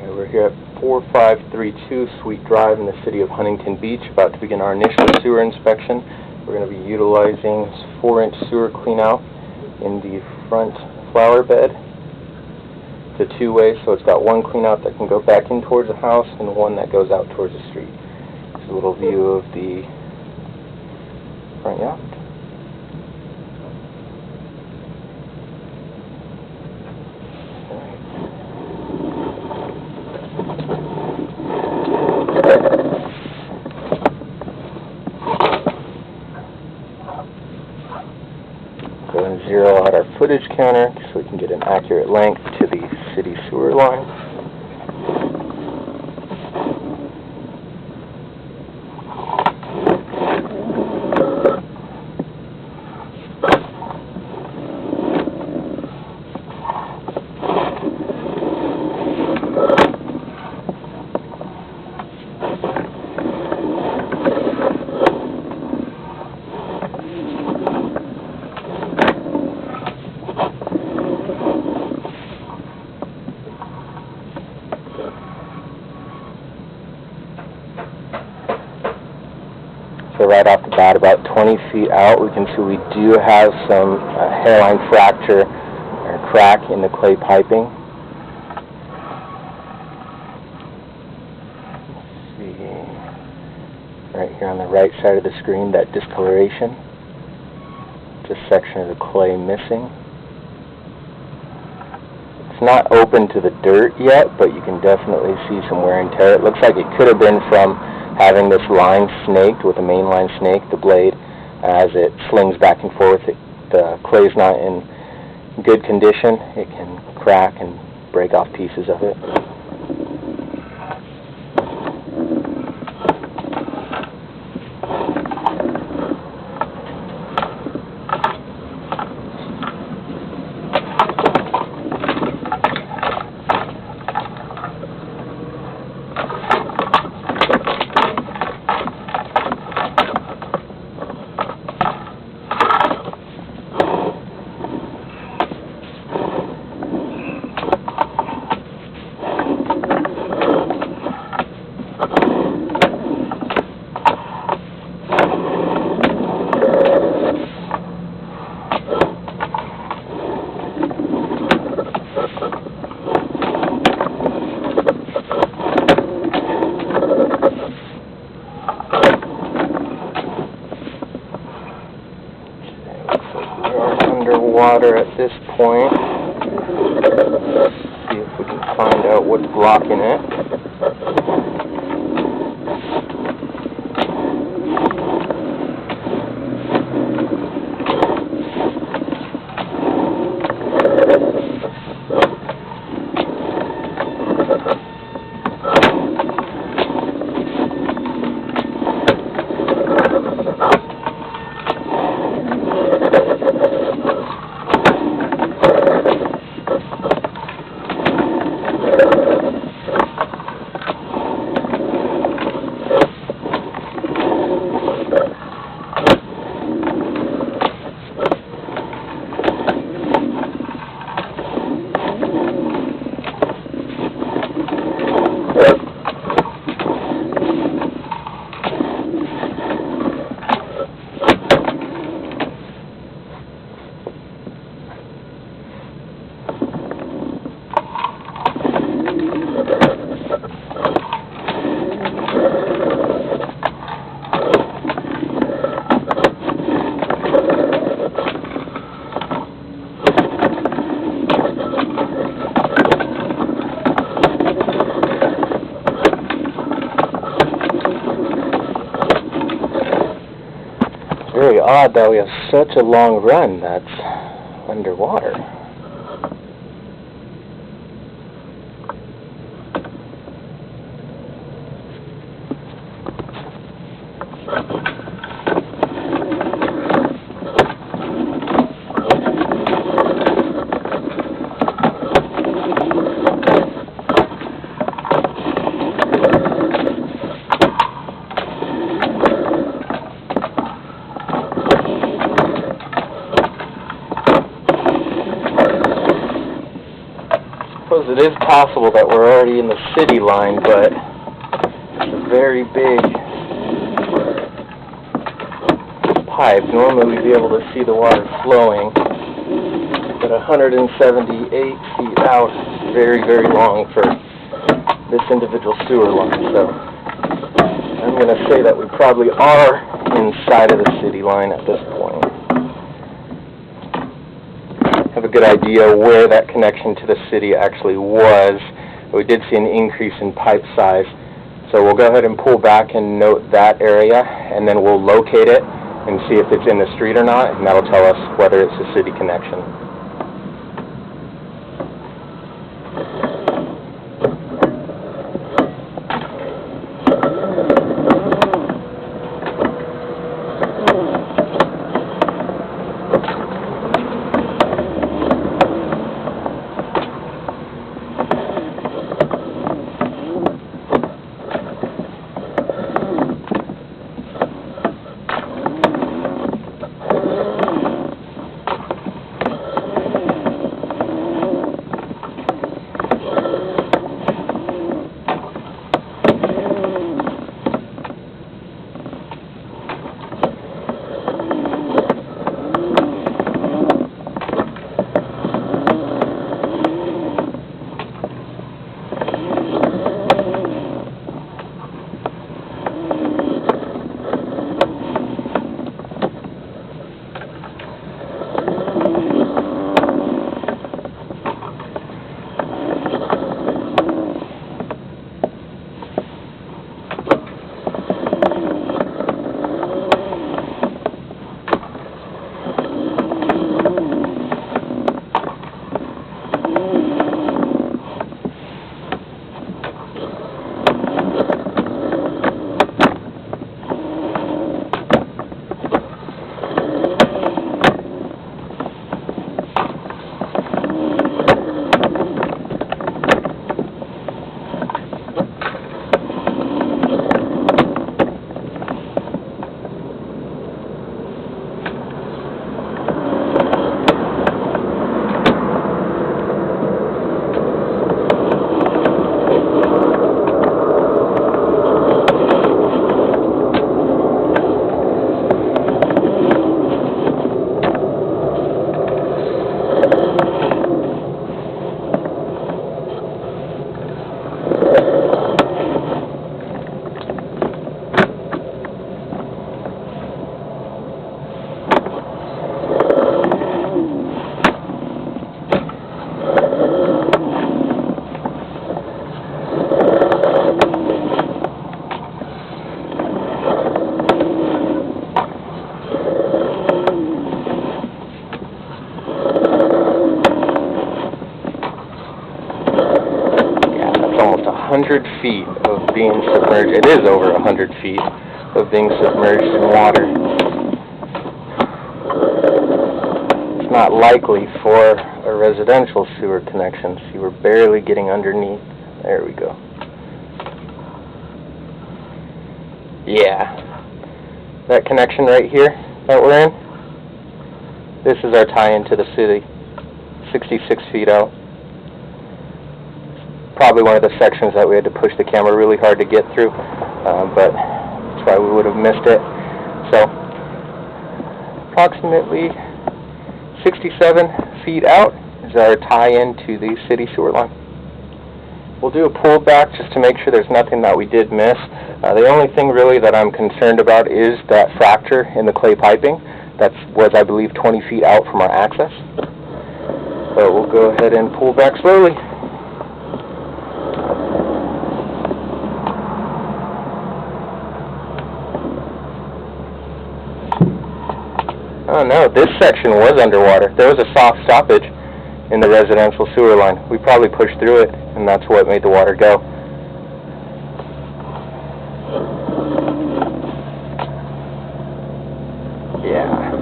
We're here at 4532 Sweet Drive in the city of Huntington Beach, about to begin our initial sewer inspection. We're going to be utilizing 4-inch sewer cleanout in the front flower bed. It's a two-way, so it's got one cleanout that can go back in towards the house and one that goes out towards the street. This is a little view of the front yard. Go and zero out our footage counter so we can get an accurate length to the city sewer line. So right off the bat, about 20 feet out, we can see we do have some hairline fracture or crack in the clay piping. Let's see, right here on the right side of the screen, that discoloration. Just a section of the clay missing. It's not open to the dirt yet, but you can definitely see some wear and tear. It looks like it could have been from having this line snaked with a main line snake, the blade, as it slings back and forth. The clay's not in good condition. It can crack and break off pieces of it. Underwater at this point. Let's see if we can find out what's blocking it. Very odd that we have such a long run that's underwater. it is possible that we're already in the city line, but it's a very big pipe. Normally we'd be able to see the water flowing, but 178 feet out is very, very long for this individual sewer line. So I'm going to say that we probably are inside of the city line at this point. Have a good idea where that connection to the city actually was. We did see an increase in pipe size, so we'll go ahead and pull back and note that area, and then we'll locate it and see if it's in the street or not, and that'll tell us whether it's a city connection. Almost 100 feet of being submerged. It is over 100 feet of being submerged in water. It's not likely for a residential sewer connection. See, we're barely getting underneath. There we go. Yeah. That connection right here that we're in, this is our tie-in to the city. 66 feet out. Probably one of the sections that we had to push the camera really hard to get through, but that's why we would have missed it. So, approximately 67 feet out is our tie-in to the city sewer line. We'll do a pull back just to make sure there's nothing that we did miss. The only thing really that I'm concerned about is that fracture in the clay piping. That was, I believe, 20 feet out from our access. But we'll go ahead and pull back slowly. Oh no, this section was underwater. There was a soft stoppage in the residential sewer line. We probably pushed through it, and that's what made the water go. Yeah.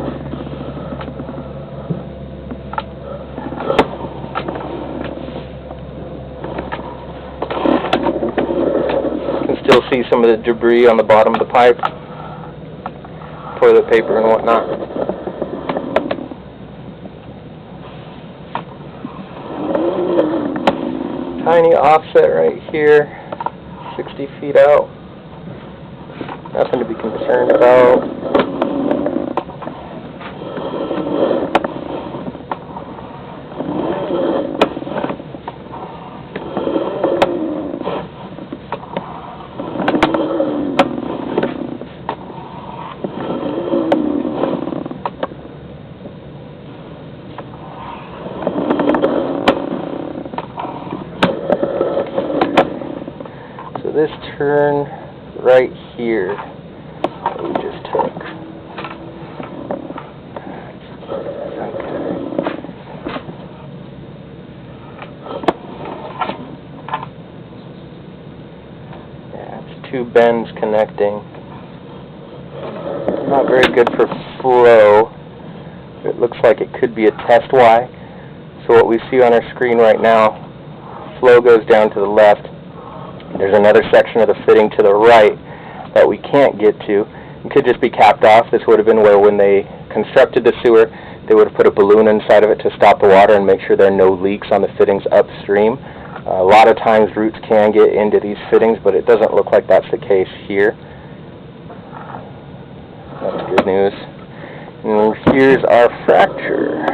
You can still see some of the debris on the bottom of the pipe. Toilet paper and whatnot. tiny offset right here, 60 feet out. Nothing to be concerned about. So this turn right here that we just took. Yeah, it's two bends connecting. Not very good for flow. It looks like it could be a test Y. So what we see on our screen right now, flow goes down to the left. There's another section of the fitting to the right that we can't get to. It could just be capped off. This would have been where when they constructed the sewer, they would have put a balloon inside of it to stop the water and make sure there are no leaks on the fittings upstream. A lot of times roots can get into these fittings, but it doesn't look like that's the case here. That's good news. And here's our fracture.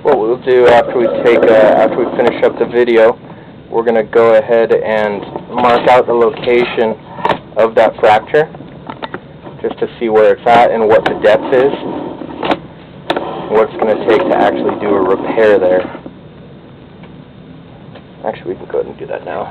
What we'll do after we finish up the video, we're going to go ahead and mark out the location of that fracture, just to see where it's at and what the depth is, and what it's going to take to actually do a repair there. Actually, we can go ahead and do that now.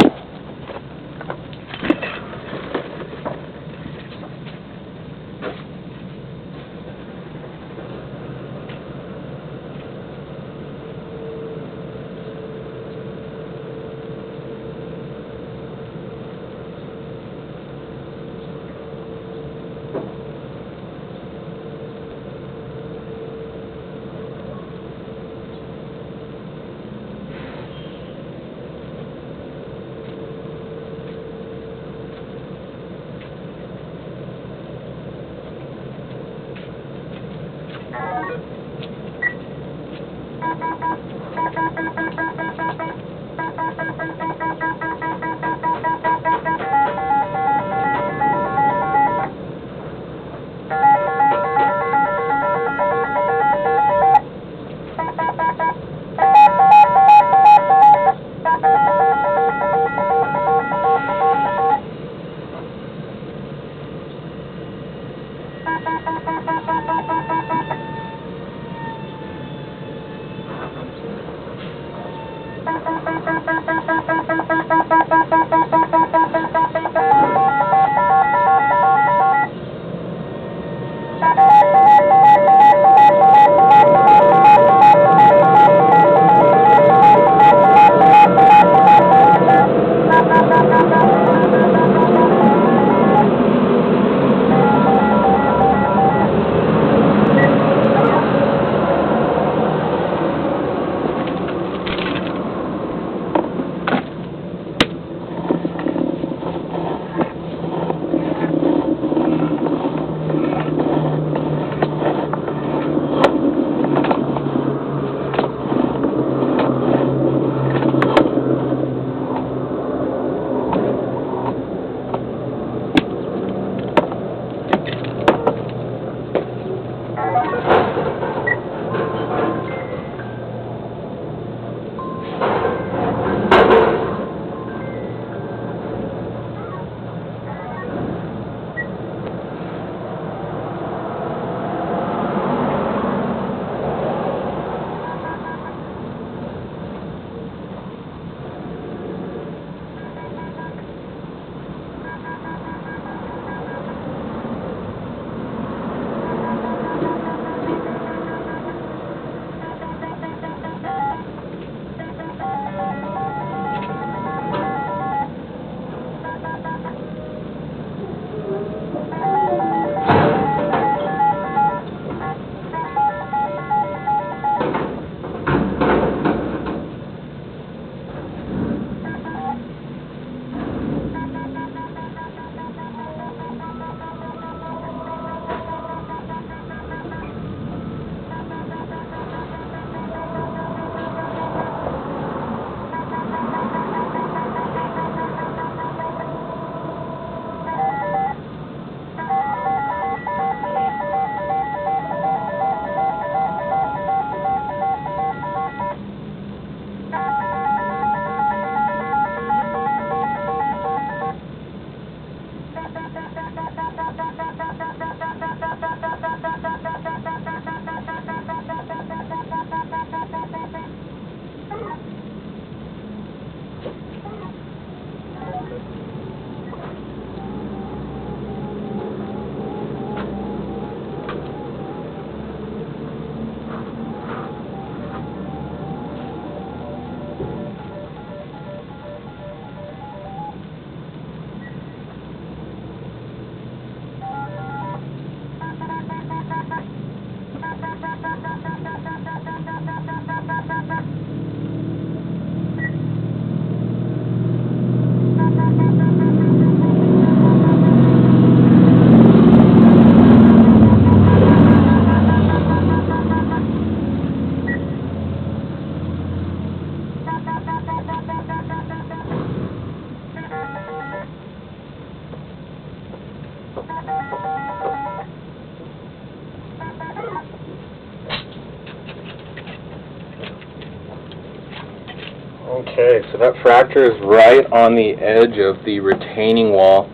Okay, so that fracture is right on the edge of the retaining wall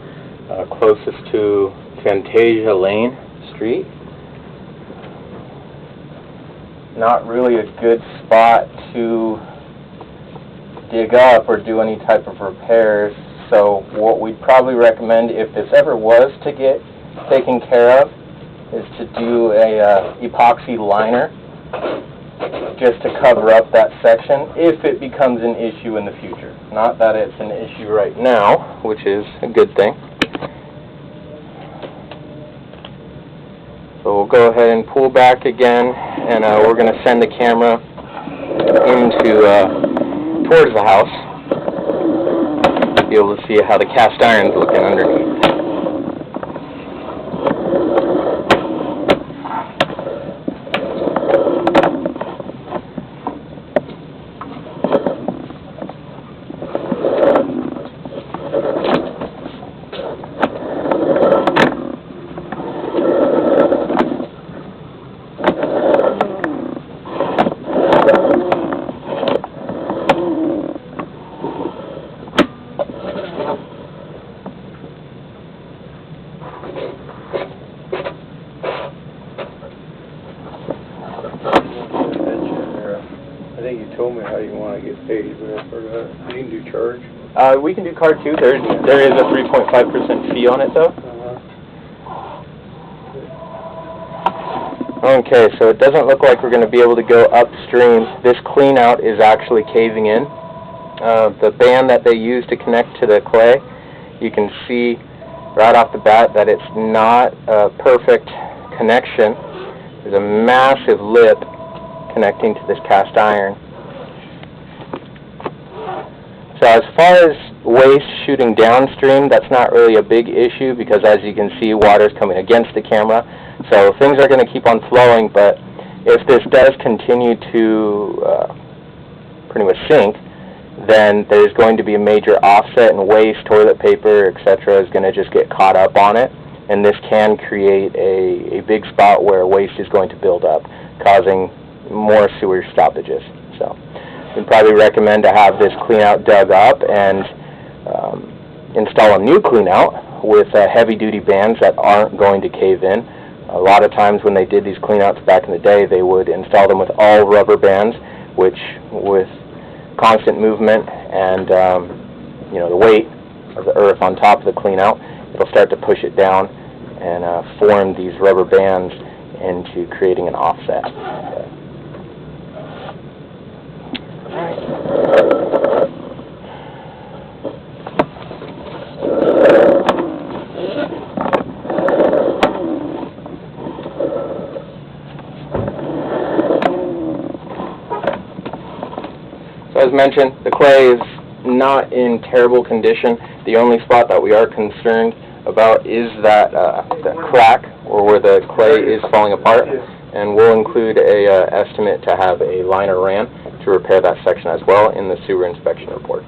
closest to Fantasia Lane Street. Not really a good spot to dig up or do any type of repairs, so what we'd probably recommend, if this ever was to get taken care of, is to do a epoxy liner just to cover up that section if it becomes an issue in the future. Not that it's an issue right now, which is a good thing. So we'll go ahead and pull back again, and we're going to send the camera into towards the house. Be able to see how the cast iron's looking underneath. I think you told me how you want to get paid, but I forgot. You can do charge? We can do card too. There is a 3.5% fee on it though. Okay, so it doesn't look like we're going to be able to go upstream. This clean out is actually caving in. The band that they use to connect to the clay, you can see right off the bat that it's not a perfect connection. There's a massive lip connecting to this cast iron. So as far as waste shooting downstream, that's not really a big issue because as you can see, water's coming against the camera. So things are going to keep on flowing, but if this does continue to pretty much sink, then there's going to be a major offset in waste, toilet paper, etc. is going to just get caught up on it. And this can create a big spot where waste is going to build up, causing more sewer stoppages. So we'd probably recommend to have this clean out dug up and install a new clean out with heavy duty bands that aren't going to cave in. A lot of times when they did these clean outs back in the day, they would install them with all rubber bands, which with constant movement and you know, the weight of the earth on top of the clean out, it'll start to push it down and form these rubber bands into creating an offset. So as mentioned, the clay is not in terrible condition. The only spot that we are concerned about is that crack, or where the clay is falling apart, and we'll include a estimate to have a liner ran to repair that section as well in the sewer inspection report.